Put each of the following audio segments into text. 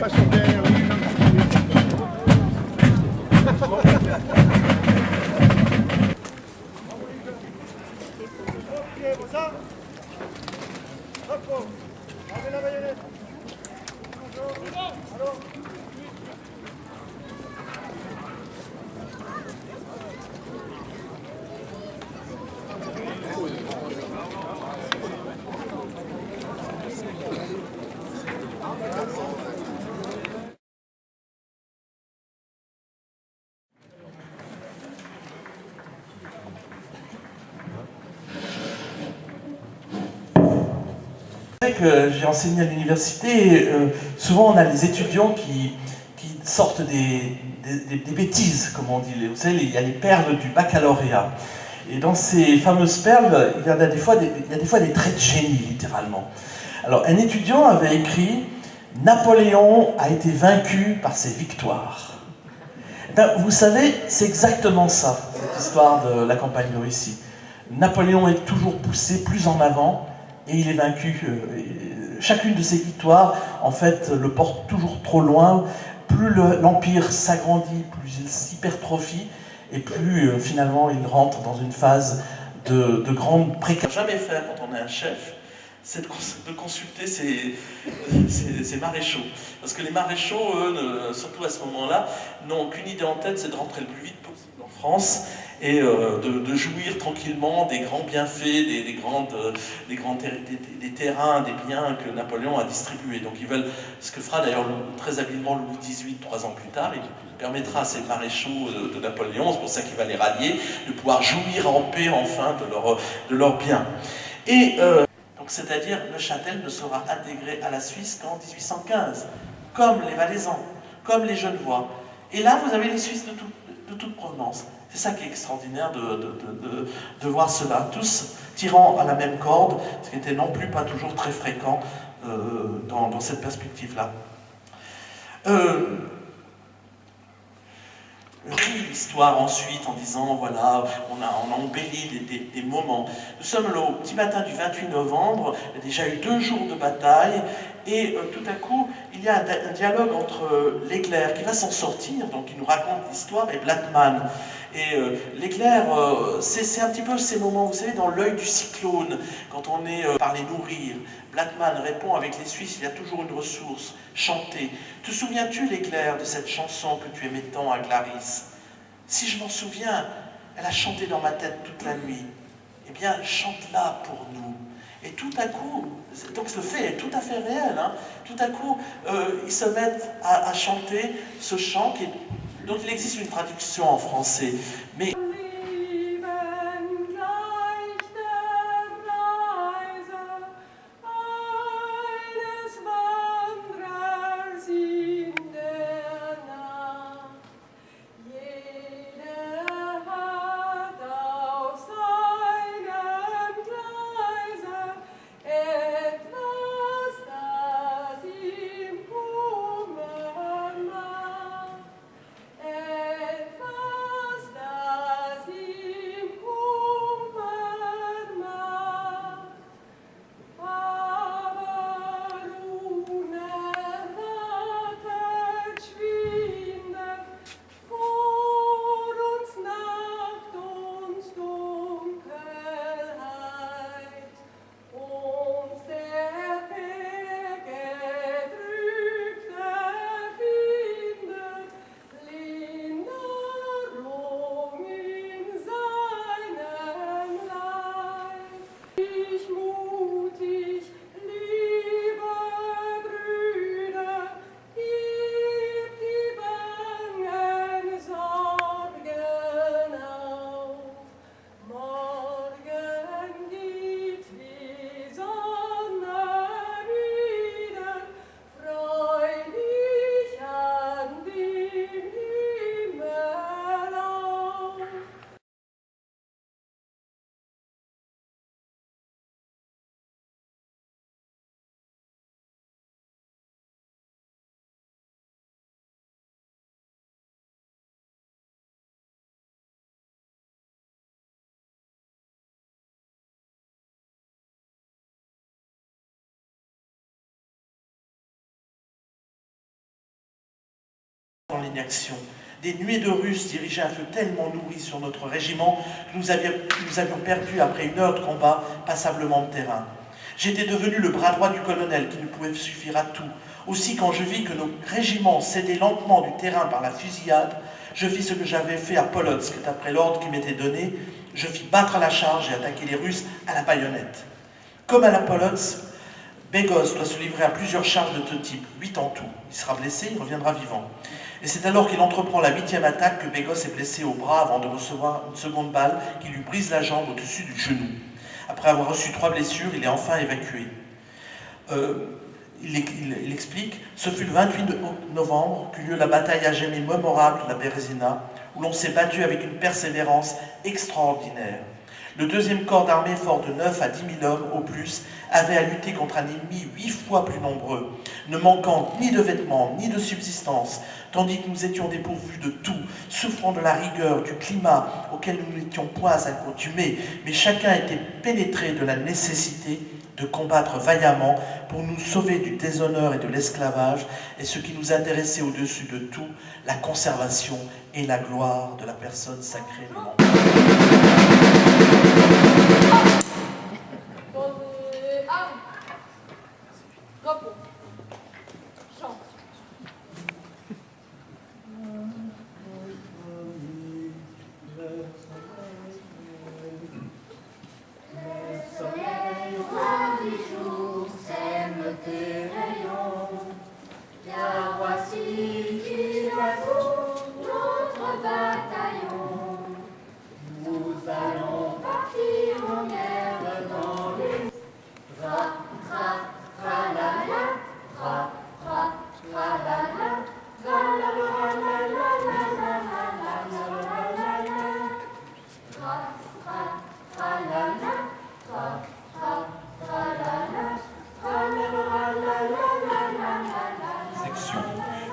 pas sur derrière, là, un petit peu. Que j'ai enseigné à l'université, souvent on a les étudiants qui sortent des bêtises, comme on dit. Vous savez, il y a les perles du baccalauréat. Et dans ces fameuses perles, il y a des fois des traits de génie, littéralement. Alors, un étudiant avait écrit « Napoléon a été vaincu par ses victoires ». Ben, vous savez, c'est exactement ça, cette histoire de la campagne de Russie. Napoléon est toujours poussé plus en avant, et il est vaincu. Chacune de ces victoires, en fait, le porte toujours trop loin. Plus l'Empire s'agrandit, plus il s'hypertrophie, et plus finalement il rentre dans une phase de grande précarité. Jamais faire quand on est un chef, c'est de consulter ses maréchaux. Parce que les maréchaux, eux, surtout à ce moment-là, n'ont qu'une idée en tête, c'est de rentrer le plus vite possible en France et de jouir tranquillement des grands bienfaits, des terrains, des biens que Napoléon a distribués. Donc ils veulent, ce que fera d'ailleurs très habilement Louis XVIII 3 ans plus tard, il permettra à ces maréchaux de Napoléon, c'est pour ça qu'il va les rallier, de pouvoir jouir en paix enfin de leurs biens. Et donc c'est-à-dire Neuchâtel ne sera intégré à la Suisse qu'en 1815, comme les Valaisans, comme les Genevois. Et là, vous avez les Suisses de toute provenance. C'est ça qui est extraordinaire de voir cela, tous tirant à la même corde, ce qui n'était non plus pas toujours très fréquent dans cette perspective-là. L'histoire ensuite en disant voilà, on a embelli des moments. Nous sommes le petit matin du 28 novembre, il y a déjà eu 2 jours de bataille, et tout à coup, il y a un dialogue entre Leclerc qui va s'en sortir, donc il nous raconte l'histoire, et Blattmann. Et Leclerc, c'est un petit peu ces moments, vous savez, dans l'œil du cyclone, quand on est par les nourrir. Blattmann répond avec les Suisses, il y a toujours une ressource, chanter. Te souviens-tu, Leclerc, de cette chanson que tu aimais tant à Clarisse? Si je m'en souviens, elle a chanté dans ma tête toute la nuit. Eh bien, chante-la pour nous. Et tout à coup, donc ce fait est tout à fait réel, hein, tout à coup, ils se mettent à chanter ce chant dont il existe une traduction en français. Mais dans l'inaction. Des nuées de Russes dirigeaient un feu tellement nourri sur notre régiment que nous avions perdu après une heure de combat passablement de terrain. J'étais devenu le bras droit du colonel qui ne pouvait suffire à tout. Aussi, quand je vis que nos régiments cédaient lentement du terrain par la fusillade, je fis ce que j'avais fait à Polotsk, d'après l'ordre qui m'était donné, je fis battre à la charge et attaquer les Russes à la baïonnette. Comme à la Polotsk, Begos doit se livrer à plusieurs charges de ce type, 8 en tout. Il sera blessé, il reviendra vivant. Et c'est alors qu'il entreprend la 8e attaque que Begos est blessé au bras avant de recevoir une seconde balle qui lui brise la jambe au-dessus du genou. Après avoir reçu 3 blessures, il est enfin évacué. Il explique, ce fut le 28 novembre qu'eut lieu la bataille à jamais mémorable de la Bérésina, où l'on s'est battu avec une persévérance extraordinaire. Le 2e corps d'armée, fort de 9 à 10 000 hommes au plus, avait à lutter contre un ennemi 8 fois plus nombreux, ne manquant ni de vêtements ni de subsistance, tandis que nous étions dépourvus de tout, souffrant de la rigueur, du climat auquel nous n'étions point accoutumés, mais chacun était pénétré de la nécessité de combattre vaillamment pour nous sauver du déshonneur et de l'esclavage, et ce qui nous intéressait au-dessus de tout, la conservation et la gloire de la personne sacrée du monde.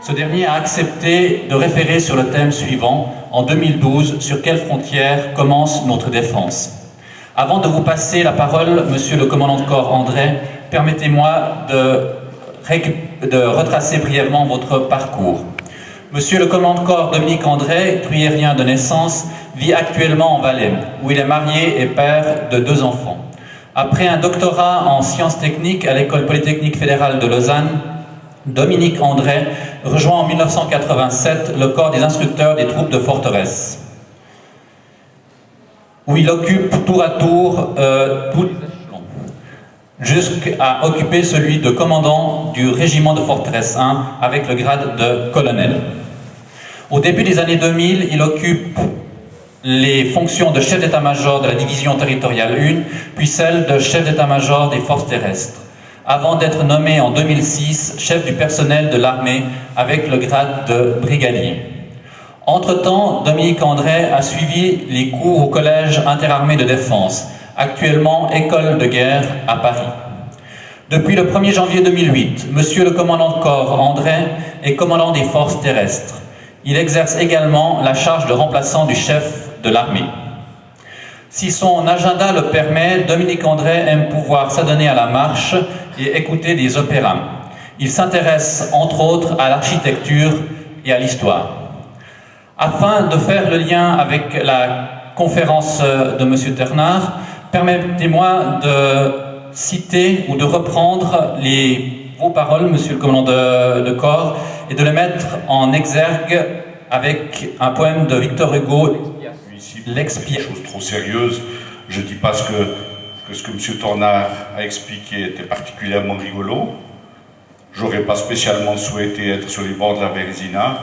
Ce dernier a accepté de référer sur le thème suivant, en 2012, sur quelles frontières commence notre défense. Avant de vous passer la parole, Monsieur le commandant de corps André, permettez-moi de retracer brièvement votre parcours. Monsieur le commandant de corps Dominique André, gruyérien de naissance, vit actuellement en Valais, où il est marié et père de 2 enfants. Après un doctorat en sciences techniques à l'École polytechnique fédérale de Lausanne, Dominique André rejoint en 1987 le corps des instructeurs des troupes de forteresse, où il occupe tour à tour tous les échelons, jusqu'à occuper celui de commandant du régiment de forteresse 1 avec le grade de colonel. Au début des années 2000, il occupe les fonctions de chef d'état-major de la division territoriale 1, puis celle de chef d'état-major des forces terrestres, avant d'être nommé en 2006 chef du personnel de l'armée avec le grade de brigadier. Entre-temps, Dominique André a suivi les cours au Collège interarmé de défense, actuellement école de guerre à Paris. Depuis le 1er janvier 2008, Monsieur le commandant de corps André est commandant des forces terrestres. Il exerce également la charge de remplaçant du chef de l'armée. Si son agenda le permet, Dominique André aime pouvoir s'adonner à la marche et écouter des opéras. Il s'intéresse entre autres à l'architecture et à l'histoire. Afin de faire le lien avec la conférence de M. Ternard, permettez-moi de citer ou de reprendre vos paroles, Monsieur le commandant de corps, et de les mettre en exergue avec un poème de Victor Hugo, L'expiation. Chose trop sérieuse. Je ne dis pas que ce que M. Tornard a expliqué était particulièrement rigolo. J'aurais pas spécialement souhaité être sur les bords de la Bérésina,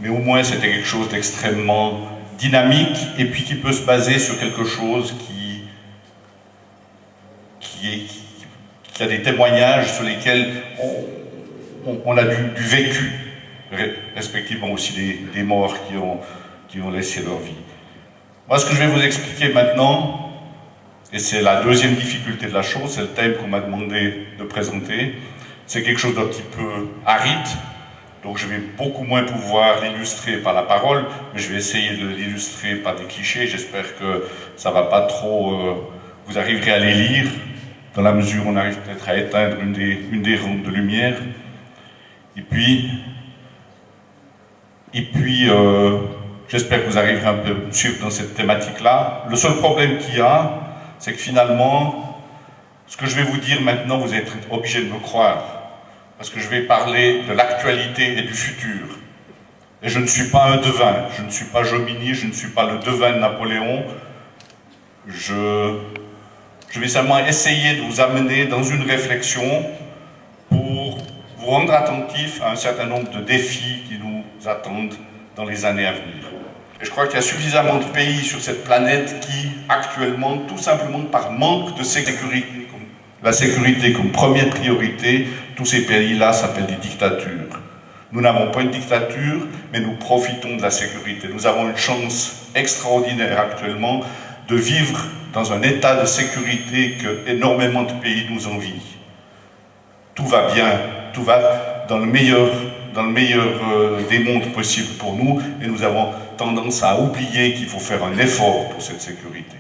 mais au moins c'était quelque chose d'extrêmement dynamique et puis qui peut se baser sur quelque chose qui a des témoignages sur lesquels on a du vécu, respectivement aussi des morts qui ont laissé leur vie. Moi, ce que je vais vous expliquer maintenant, et c'est la deuxième difficulté de la chose, c'est le thème qu'on m'a demandé de présenter, c'est quelque chose d'un petit peu aride, donc je vais beaucoup moins pouvoir l'illustrer par la parole, mais je vais essayer de l'illustrer par des clichés. J'espère que ça va pas trop... vous arriverez à les lire, dans la mesure où on arrive peut-être à éteindre une des rampes de lumière. Et puis puis, j'espère que vous arriverez un peu à me suivre dans cette thématique-là. Le seul problème qu'il y a, c'est que finalement, ce que je vais vous dire maintenant, vous êtes obligés de me croire, parce que je vais parler de l'actualité et du futur. Et je ne suis pas un devin, je ne suis pas Jomini, je ne suis pas le devin de Napoléon. Je vais seulement essayer de vous amener dans une réflexion pour vous rendre attentif à un certain nombre de défis qui nous attendent dans les années à venir. Et je crois qu'il y a suffisamment de pays sur cette planète qui, actuellement, tout simplement par manque de sécurité, la sécurité comme première priorité, tous ces pays-là s'appellent des dictatures. Nous n'avons pas une dictature, mais nous profitons de la sécurité. Nous avons une chance extraordinaire actuellement de vivre dans un état de sécurité que énormément de pays nous envient. Tout va bien, tout va dans le meilleur des mondes possibles pour nous, et nous avons tendance à oublier qu'il faut faire un effort pour cette sécurité.